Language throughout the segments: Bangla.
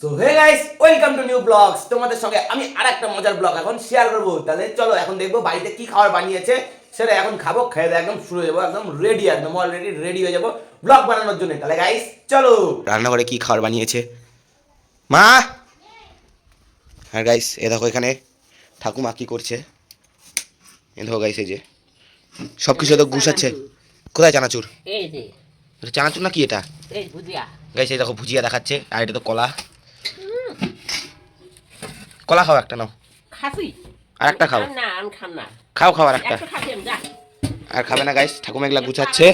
So hey guys, welcome to new vlogs. তোমাদের সঙ্গে আমি আরেকটা মজার ব্লগ এখন শেয়ার করবো। তাহলে চলো এখন দেখবো বাড়িতে কি খাবার বানিয়েছে, সেটা এখন খাবো। খেয়ে দিয়ে একদম শুরু হয়ে যাবো, একদম রেডি, একদম অলরেডি রেডি হয়ে যাবো ব্লগ বানানোর জন্য। তাহলে গাইস চলো রান্নাঘরে কি খাবার বানিয়েছে মা। আর গাইস এ দেখো এখানে ঠাকুমা কি করছে। এ দেখো গাইস, এই যে সব কিছু তো গুছাচ্ছে। কোথায় চানাচুর? এই যে এটা চানাচুর না কি এটা? এই ভুজিয়া গাইস এই দেখো ভুজিয়া দেখাচ্ছে, আর এটা তো কলা। কলা খাও একটা, নাও। খাসি আর একটা খাও। না আমি খাম না। খাও খাও আর একটা। একটু খাসি আমি যা আর খাবে না গাইস, ঠাকুমা এগুলা গুছাচ্ছে।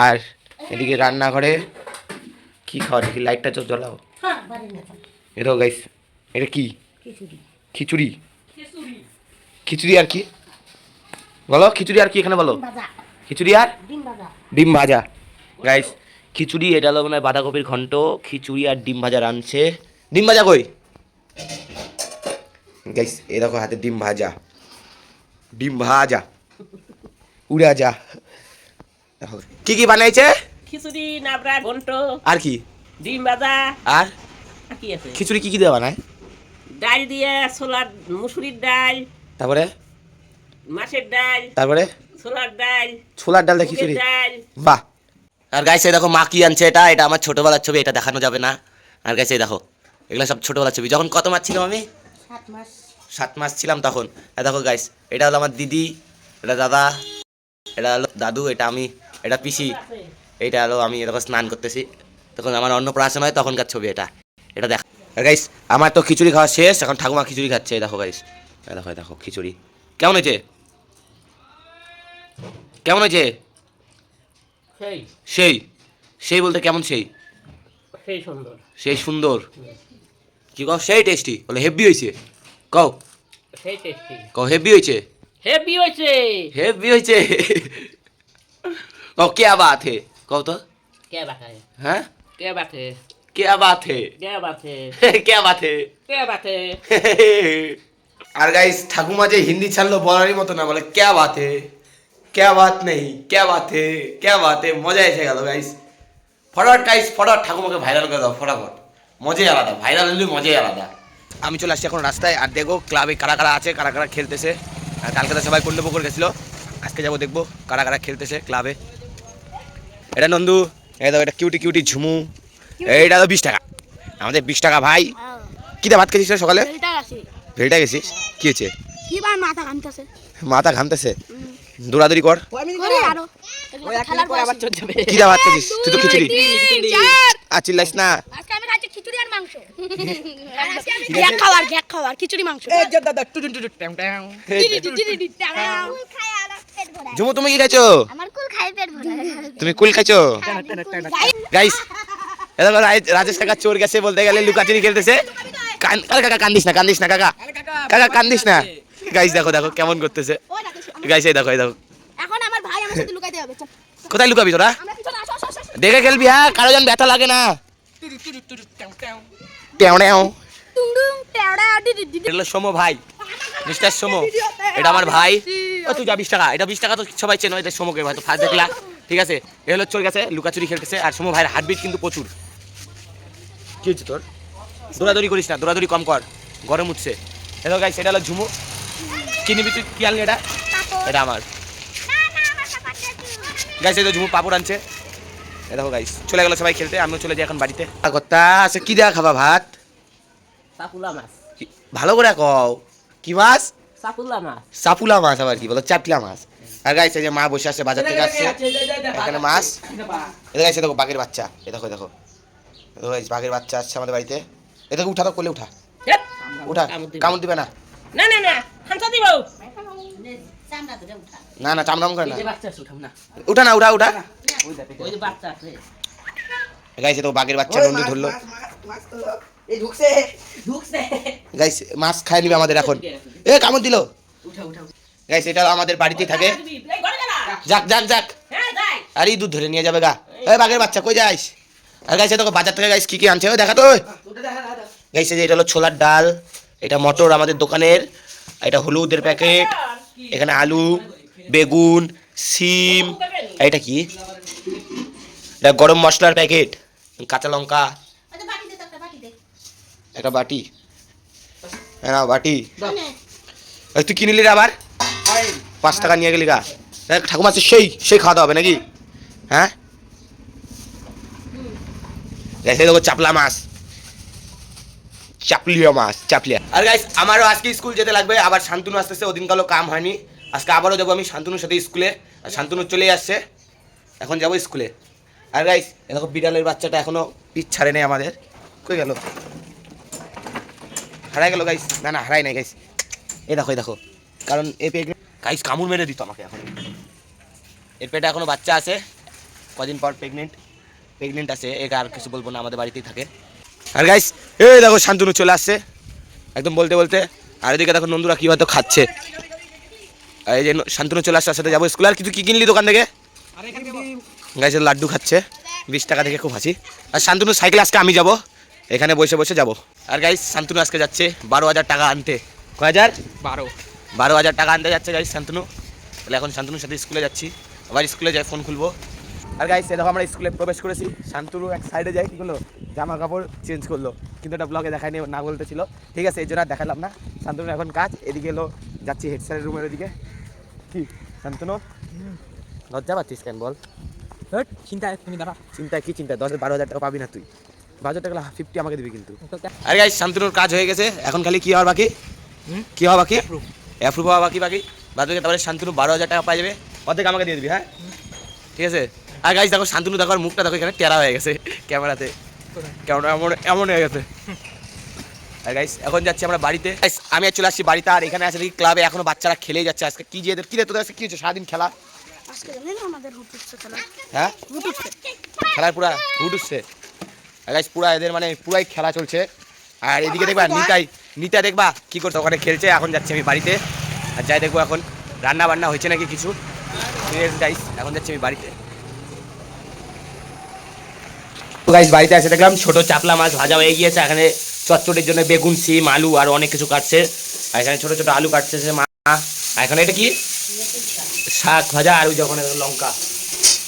আর এদিকে রান্নাঘরে কি খাওয়া, দেখি লাইটটা জ্বলাও। এটাও গাইস, এটা কি? খিচুড়ি। খিচুড়ি আর কি বলো? খিচুড়ি আর কি এখানে বলো? খিচুড়ি আর ডিম ভাজা। গাইস খিচুড়ি, এটা হলো মানে বাঁধাকপির ঘন্ট। খিচুড়ি আর ডিম ভাজা রাঁধছে। ডিম ভাজা কই গাইস? এ দেখো হাতে ডিম ভাজা, ডিম ভাজা উড়া যা। দেখো কি কি বানাইছে। খিচুড়ি, নাবড়া, ঘন্ট, আর কি? ডিম ভাজা। আর কি আছে? খিচুড়ি কি কি দেওয়া বানায়? ডাল দিয়ে ছোলার, মুসুরির ডাল, তারপরে মাছের ডাল, তারপরে ছোলার ডাল, ছোলার ডাল দিয়ে মুগের খিচুড়ি। ডাল। বাহ। আর গাইস এই দেখো মা কি আনছে। এটা এটা আমার ছোটবেলার ছবি, এটা দেখানো যাবে না। আর গাইস এই দেখো এগুলো সব ছোটবেলার ছবি, যখন কত মাস ছিলাম আমি? 7 মাস ছিলাম তখন। আর দেখো গাইস, এটা হলো আমার দিদি, এটা দাদা, এটা হলো দাদু, এটা আমি, এটা পিসি, এইটা হলো আমি। এরকম স্নান করতেছি তখন আমার অন্নপ্রাশন হয়, তখনকার ছবি এটা। এটা দেখ। আর গাইস আমার তো খিচুড়ি খাওয়া শেষ, এখন ঠাকুমা খিচুড়ি খাচ্ছে। দেখো গাইস, দেখো দেখো খিচুড়ি কেমন হয়েছে, কেমন হয়েছে? সেই সেই সেই বলতে কেমন? সেই সেই সুন্দর, সেই সুন্দর। কি কও? সেই টেস্টি বলে হেভি হয়েছে। কও সেই টেস্টি, কও হেভি হয়েছে। হেভি হয়েছে। হেভি হয়েছে। কও क्या बात है, কও তো। কে বাতে? হ্যাঁ কে বাতে? क्या बात है, কে বাতে? क्या बात है। কে বাতে? আর গাইস ঠাকুমা যে হিন্দি ছাড়লো বলারই মতো না, বলে क्या बात है, क्या बात नहीं, क्या बात है, क्या बात है। মজা এসে গেল গাইস। ফটাফট গাইস, ফটাফট ঠাকুমাকে ভাইরাল করে দাও ফটাফট। মজাই আলাদা, ভাইরাল হলে মজাই আলাদা। আমি চলে আসছি এখন রাস্তায়, আর দেখো ক্লাবে কারা কারা আছে, কারা কারা খেলতেছে। আর কালকে তো সবাই কুণ্ডপুকুর গেছিলো, আজকে যাবো দেখবো কারা কারা খেলতেছে ক্লাবে। এটা নন্দু, এটা এটা কিউটি কিউটি ঝুমু, এইটা তো 20 টাকা, আমাদের 20 টাকা ভাই। কি দা ভাত খেয়েছিস রে সকালে? ভেলটা গেছিস, কি হয়েছে? মাথা ঘামতেছে, দৌড়াদৌড়ি কর। কি দা ভাত খেয়েছিস? তুই তো খিচুড়ি। আর চিল্লাইস না। ঝুমু তুমি কি খাইছো? তুমি কুল খাইছো? গাইস এবার রাজেশ কাকা চোর গেছে বলতে গেলে, লুকাচুরি খেলতেছে। কাকা কান্দিস না, কান্দিস না কাকা, কাকা কান্দিস না। গাইস দেখো দেখো কেমন করতেছে। গাইস এই দেখো, এই দেখো। এখন আমার ভাই আমার সাথে লুকাইতে হবে। কোথায় লুকাবি তোরা? আমরা পিছনে আসো আসো আসো। দেখে খেলবি, হ্যাঁ, কারো যেন ব্যথা লাগে না। টেও টেও। টুংডুং টেওড়া ডিডি। এটা হলো সোমো ভাই, মিস্টার সোমো। এটা আমার ভাই। ও তুই যা 20 টাকা, এটা 20 টাকা তো সবাই চেনো, এটা সোমোকে হয়তো ফার্স্ট দেখলা। ঠিক আছে, এ হলো চোর গেছে লুকাচুরি খেলতেছে। আর সোমো ভাইয়ের হার্টবিট কিন্তু প্রচুর। কি হচ্ছে তোর? দৌড়াদৌড়ি করিস না, দৌড়াদৌড়ি কম কর, গরম উঠছে। হ্যালো গাইস, এটা হলো ঝুমু। কি নিবি তুই? কি আনলি এটা? এটা আমার। গাইস এই তো ঝুমু পাপড় আনছে। এ দেখো গাইস, চলে গেল সবাই খেলতে, আমিও চলে যাই এখন বাড়িতে। কথা আছে কি দেয়া খাবা ভাত? সাপুলা মাছ। ভালো করে কও, কি মাছ? সাপুলা মাছ। সাপুলা মাছ আবার কি বলো? চাপলা মাছ। আর গাইস এই যে মা বসে আছে, বাজার থেকে আসছে। এখানে মাছ। এটা গাইস দেখো বাঘের বাচ্চা, এ দেখো দেখো, দেখো গাইস বাঘের বাচ্চা আসছে আমাদের বাড়িতে। এটা উঠা তো, কোলে উঠা, উঠা, কামড় দিবে না। না না না, হামসা দিব। না না, চামড়াম করে না, এই যে বাচ্চা উঠাম না। উঠা না, উঠা উঠা। ওই যে বাচ্চা আছে। গাইস তো বাঘের বাচ্চা নন্দু ধরলো। এই ঢুকছে ঢুকছে। গাইস মাছ খাই নিবে আমাদের এখন। এ কামড় দিল। উঠা উঠা। গাইস এটা আমাদের বাড়িতেই থাকে। এই ঘরে গেলা। যাক যাক যাক। হ্যাঁ যাই। আর এই দুধ ধরে নিয়ে যাবে গা। এই বাঘের বাচ্চা কই যাইস? আর গাইস দেখো বাজার থেকে গাইস কি কি আনছে, ওই দেখা তো। গাইস এই যে এটা হলো ছোলার ডাল, এটা মটর আমাদের দোকানের, এটা হলুদের প্যাকেট, এখানে আলু, বেগুন, সিম, এটা কি? এটা গরম মশলার প্যাকেট, কাঁচা লঙ্কা, আচ্ছা বাটি দে তো, একটা বাটি দে। একটা বাটি, হ্যাঁ বাটি। তুই কিনলি রে আবার 5 টাকা নিয়ে গেলি গা। ঠাকুমা সেই খাওয়া দাওয়া হবে নাকি? হ্যাঁ দেখে দেখো চাপলা মাছ, চাপলিয়া মাছ, চাপলিয়া। আর গাইস আমারও আজকে স্কুল যেতে লাগবে, আবার শান্তনু আসতেছে, ওদিন কালো কাম হয়নি, আজকে আবারও যাবো আমি শান্তনুর সাথে স্কুলে। আর শান্তনু চলেই আসছে, এখন যাবো স্কুলে। আর গাইস দেখো বিড়ালের বাচ্চাটা এখনো পিছ ছাড়ে নেই আমাদের, কই গেল? হারাই গেল গাইস। না না হারাই নাই গাইস, এই দেখো কারণ এ গাইস কামড় মেরে দিত আমাকে। এখন এর পেটে এখনো বাচ্চা আছে, কদিন পর প্রেগনেন্ট আছে। একে আর কিছু বলবো না, আমাদের বাড়িতেই থাকে। আর গাইস এই দেখো শান্তনু চলে আসছে একদম বলতে বলতে। আর এদিকে দেখো নন্দুরা কি হয়তো খাচ্ছে। আর এই যে শান্তনু চলে আসছে, সাথে যাবো স্কুলে। আর কিছু কি কিনলি দোকান থেকে? গাইস লাড্ডু খাচ্ছে 20 টাকা থেকে, খুব হাসি। আর শান্তনু সাইকেল আজকে আমি যাব, এখানে বসে বসে যাব। আর গাইস শান্তনু আজকে যাচ্ছে 12,000 টাকা আনতে। কয় হাজার? 12,000 টাকা আনতে যাচ্ছে গাইস শান্তনু। তাহলে এখন শান্তনুর সাথে স্কুলে যাচ্ছি, আবার স্কুলে যাই ফোন খুলবো। আর গাইস দেখো আমরা স্কুলে প্রবেশ করেছি। শান্তনু এক সাইডে যাই, কি করলো জামা কাপড় চেঞ্জ করলো, কিন্তু এটা ব্লগে দেখায়নি, না বলতে ছিল। ঠিক আছে এই জন্য দেখালাম না। শান্তনু এখন কাজ, এদিকে এলো যাচ্ছি হেড স্যারের রুমের ওদিকে। কি শান্তনু লজ্জা পাচ্ছিস কেন বল? চিন্তায় তুমি দাঁড়া। চিন্তায় কি চিন্তা? 12,000 টাকা পাবি না তুই, 12,000 টাকা 50 আমাকে দিবি কিন্তু। আর গাইস শান্তনুর কাজ হয়ে গেছে, এখন খালি কি হওয়ার বাকি? কি হওয়া বাকি? অ্যাপ্রুভ হওয়া বাকি বাকি তারপরে শান্তনু 12,000 টাকা পাই যাবে, অর্ধেক আমাকে দিয়ে দিবি। হ্যাঁ ঠিক আছে। আর গাইস দেখো শান্তনু দেখো মুখটা দেখো এখানে টেরা হয়ে গেছে ক্যামেরাতে, কেমন এমন হয়ে গেছে। আর গাইস এখন যাচ্ছি আমরা বাড়িতে। গাইস আমি আর চলে আসছি বাড়িতে। আর এখানে আছে দেখি ক্লাবে এখনো বাচ্চারা খেলেই যাচ্ছে। আজকে কি যে কি রে তোদের আজকে কি হচ্ছে সারাদিন খেলা? আজকে জানেন আমাদের হুট উঠছে খেলা। হ্যাঁ হুট উঠছে খেলার পুরা হুট উঠছে। আর গাইস পুরা এদের মানে পুরাই খেলা চলছে। আর এদিকে দেখবা নিতা দেখবা কি করছে ওখানে খেলছে। এখন যাচ্ছি আমি বাড়িতে, আর যাই দেখবো এখন রান্না বান্না হয়েছে নাকি কিছু। গাইস এখন যাচ্ছি আমি বাড়িতে। গাইস বাড়িতে এসে দেখলাম ছোট চাপলা মাছ ভাজা হয়ে গিয়েছে। এখানে চচ্চড়ির জন্য বেগুন, সিম, আলু আর অনেক কিছু কাটছে। আর এখানে ছোট ছোট আলু কাটছে মা। আর এখানে এটা কি শাক ভাজা আর ওই যখন লঙ্কা।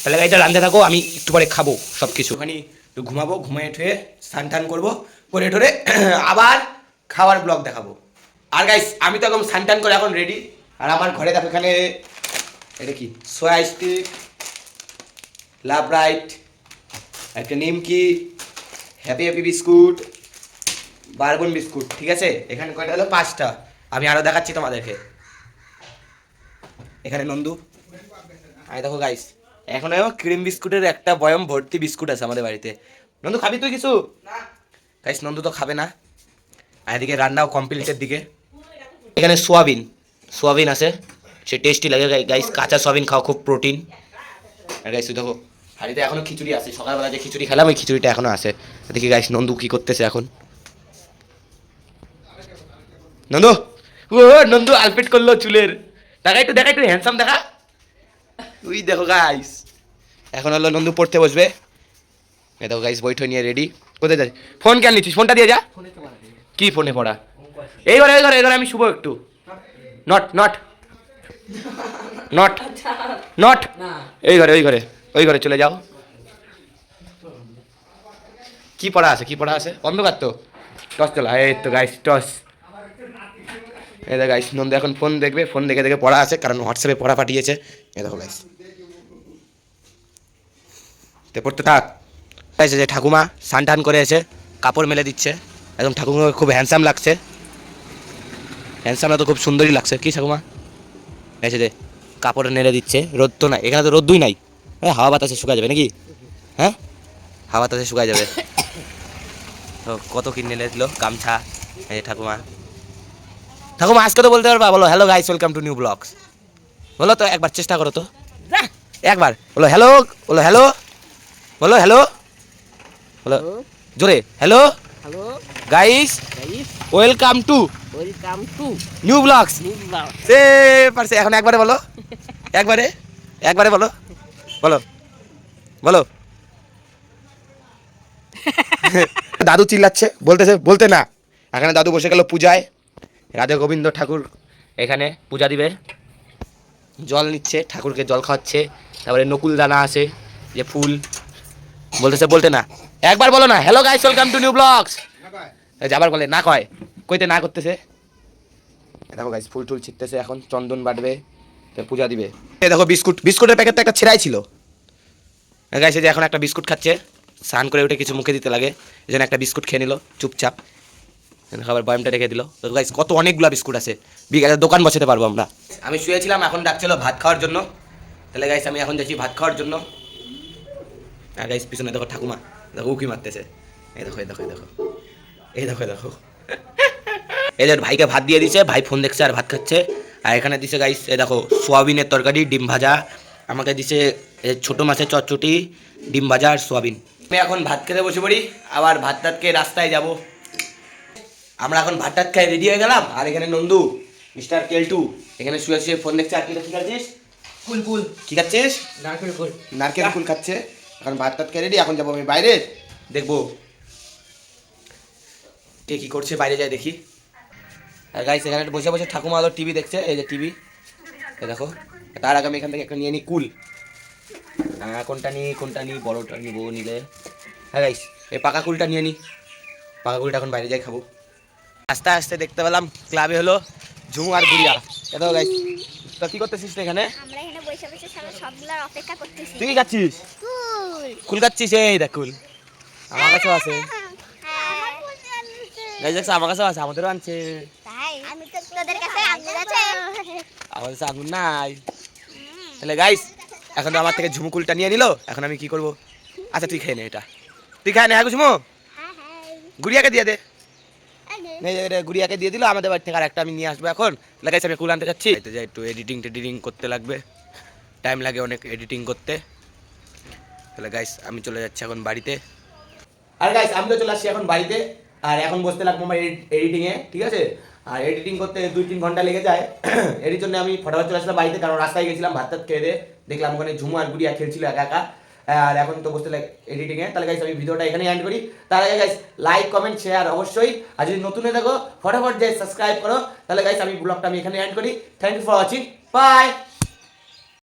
তাহলে এটা রাঁধতে থাকো, আমি একটু পরে খাবো সব কিছু। ওখানে একটু ঘুমাবো, ঘুমিয়ে ঠুয়ে স্নান টান করবো, করে ঠোরে আবার খাওয়ার ব্লগ দেখাবো। আর গাইস আমি তো একদম স্নান টান করে এখন রেডি। আর আমার ঘরে দেখো এখানে এটা কি সোয়া স্টিক, লাভ রাইট, একটা নিমকি, হ্যাপি বিস্কুট, বারবন বিস্কুট। ঠিক আছে এখানে কয়টা হলো? 5টা। আমি আরও দেখাচ্ছি তোমাদেরকে। এখানে নন্দু। আমি দেখো গাইস এখন ক্রিম বিস্কুটের একটা বয়ম ভর্তি বিস্কুট আছে আমাদের বাড়িতে। নন্দু খাবি তুই কিছু? গাইস নন্দু তো খাবে না। আর এদিকে রান্নাও কমপ্লিটের দিকে। এখানে সোয়াবিন আছে, সে টেস্টি লাগে গাইস। কাঁচা সোয়াবিন খাওয়া খুব প্রোটিন। আর গাইস দেখো হাড়িতে এখনো খিচুড়ি আছে, সকালবেলা যে খিচুড়ি খেলাম ওই খিচুড়িটা এখনো আছে। দেখি গাইস নন্দু কি করতেছে এখন। নন্দু আলপেট করলো চুলের। দেখা একটু হ্যান্ডসাম দেখা। তুই দেখো গাইস এখন হলো নন্দু পড়তে বসবে। এ দেখো গাইস বইটা নিয়ে রেডি। কোথায় যাচ্ছিস? ফোন কেন নিচ্ছিস? ফোনটা দিয়ে যা। কি ফোনে পড়া? এই ঘরে আমি শুভ একটু নট এই ঘরে চলে যাও। কি পড়া আছে? অন্ধকার তো, টস চলা। এই তো গাইস টস। এই দেখো গাইস নন্দু এখন ফোন দেখবে, ফোন দেখে পড়া আছে, কারণ হোয়াটসঅ্যাপে পড়া পাঠিয়েছে। এই দেখো গাইস তে পড়তে থাক। যে ঠাকুমা স্নান টান করে এসে কাপড় মেলে দিচ্ছে। একদম ঠাকুমা খুব হ্যান্ডসাম লাগছে। হ্যান্ডসামটা তো খুব সুন্দরই লাগছে। কি ঠাকুমা এসে যে কাপড় নেড়ে দিচ্ছে। রোদ তো নাই এখানে, তো রোদ্দুই নাই। হ্যাঁ হাওয়া বাতাসে শুকায় যাবে নাকি? হ্যাঁ হাওয়া বাতাসে শুকায় যাবে। তো কত কি নেড়ে দিল গামছা। এই ঠাকুমা আজকে তো বলতে পারবা? বলো hello guys, welcome to new vlogs. বলো তো একবার, চেষ্টা করো তো একবার। বলো হ্যালো, বলো জোরে hello guys, welcome to new blogs. সে পারছে এখন একবারে বলো, একবারে বলো। দাদু চিল্লাচ্ছে, বলতে না। এখানে দাদু বসে গেল পূজায়। রাধা গোবিন্দ ঠাকুর এখানে পূজা দিবে, জল নিচ্ছে, ঠাকুরকে জল খাওয়াচ্ছে। তারপরে নকুল দানা আছে, যে ফুল। বলতে না, একবার বলো না hello guys, welcome to new vlogs. যাবার বলে না কয়, কইতে না করতেছে। দেখো গাইস ফুল টুল ছিটতেছে, এখন চন্দন বাটবে, পূজা দিবে। এই দেখো বিস্কুট, বিস্কুটের প্যাকেটটা একটা ছেঁড়াই ছিল গাইস। এই যে এখন একটা বিস্কুট খাচ্ছে, স্নান করে উঠে কিছু মুখে দিতে লাগে, এই জন্য একটা বিস্কুট খেয়ে নিল চুপচাপ, খাবার বয়ামটা রেখে দিল। তো গাইস কত অনেকগুলো বিস্কুট আছে, বিকেলে দোকান বসাতে পারবো আমরা। আমি শুয়েছিলাম, এখন ডাকছিল ভাত খাওয়ার জন্য, তাহলে গাইস আমি এখন যাচ্ছি ভাত খাওয়ার জন্য। আর গাইস পিছনে দেখো ঠাকুমা, দেখো উকি মারতেছে, এই দেখো এই দেখো এই দেখো এই দেখো এই দেখো। এই যে ভাইকে ভাত দিয়ে দিছে, ভাই ফোন দেখছে আর ভাত খাচ্ছে। আর এখানে দিছে গাইস এই দেখো সোয়াবিনের তরকারি, ডিম ভাজা, আমাকে দিছে ছোটো মাছের চটচটি, ডিম ভাজা আর সোয়াবিন। আমি এখন ভাত খেতে বসে পড়ি, আবার ভাত টাত খেয়ে রাস্তায় যাব। আমরা এখন ভাত টাত খেয়ে রেডি হয়ে গেলাম। আর এখানে নন্দু, মিস্টার কেলটু এখানে শুয়ে শুয়ে ফোন দেখছে। আর কি খাচ্ছিস? কুল কুল কি খাচ্ছিস? নারকেল কুল। নারকেল ফুল খাচ্ছে। এখন ভাত টাত খেয়ে রেডি, এখন যাবো আমি বাইরে, দেখবো কে কি করছে, বাইরে যাই দেখি। আর গাইস এখানে বসে বসে ঠাকুমা আলো টিভি দেখছে, এই যে টিভি, এই দেখো। তার আগে আমি এখান থেকে একটা নিয়ে নিই কুল। কোনটা নিই, বড়টা নিবো নিলে। হ্যাঁ গাইস এই পাকা কুলটা নিয়ে নিই, পাকা কুলটা এখন বাইরে যাই খাবো। আস্তে আস্তে দেখতে পেলাম ক্লাবে হলো ঝুমু আর গুড়িয়া। দেখো গাইস তো কি করতেছিস এখানে? আমরা এখানে বসে বসে সবগুলার অপেক্ষা করতেছি। তুই কি খাচ্ছিস? কুল খাচ্ছিস? এই দেখ কুল আমার কাছেও আছে গাইস, দেখছো আমার কাছেও আছে, আমাদেরও আনছে। তাই আমি তো তোদের কাছে আঙ্গুর আছে, আমার কাছে আঙুর নাই। তাহলে গাইস এখন তো আমার থেকে ঝুমু কুলটা নিয়ে নিল, এখন আমি কি করবো? আচ্ছা তুই খেয়ে নে এটা, তুই খায় নে। হ্যাঁ ঝুমু, গুড়িয়াকে দিয়ে দে। গুড়িয়াকে দিয়ে দিল, আমাদের বাড়ি থেকে আর একটা আমি নিয়ে আসবো এখন। লাগাইছ আমি কুল আনতে যাচ্ছি, যাই একটু এডিটিং করতে লাগবে, টাইম লাগে অনেক এডিটিং করতে। তাহলে গাইস আমি চলে যাচ্ছি এখন বাড়িতে। আর গাইস আমি তো চলে আসছি এখন বাড়িতে, আর এখন বসতে লাগবো আমার এডিটিংয়ে, ঠিক আছে? আর এডিটিং করতে 2-3 ঘন্টা লেগে যায়। এর জন্য আমি ফটাফট চলে আসলাম বাড়িতে, কারণ রাস্তায় গেছিলাম ভাত টাত খেয়ে দিয়ে, দেখলাম ওখানে ঝুমু আর গুড়িয়া খেলছিল একা একা। আর এখন তো বসতে লাগে এডিটিংয়ে। তাহলে গাইস আমি ভিডিওটা এখানে এন্ড করি। তার আগে গাইস লাইক কমেন্ট শেয়ার অবশ্যই, আর যদি নতুন হয়ে থাকো ফটাফট যে সাবস্ক্রাইব করো। তাহলে গাইস আমি ব্লগটা আমি এখানে এন্ড করি। Thank you for watching, by.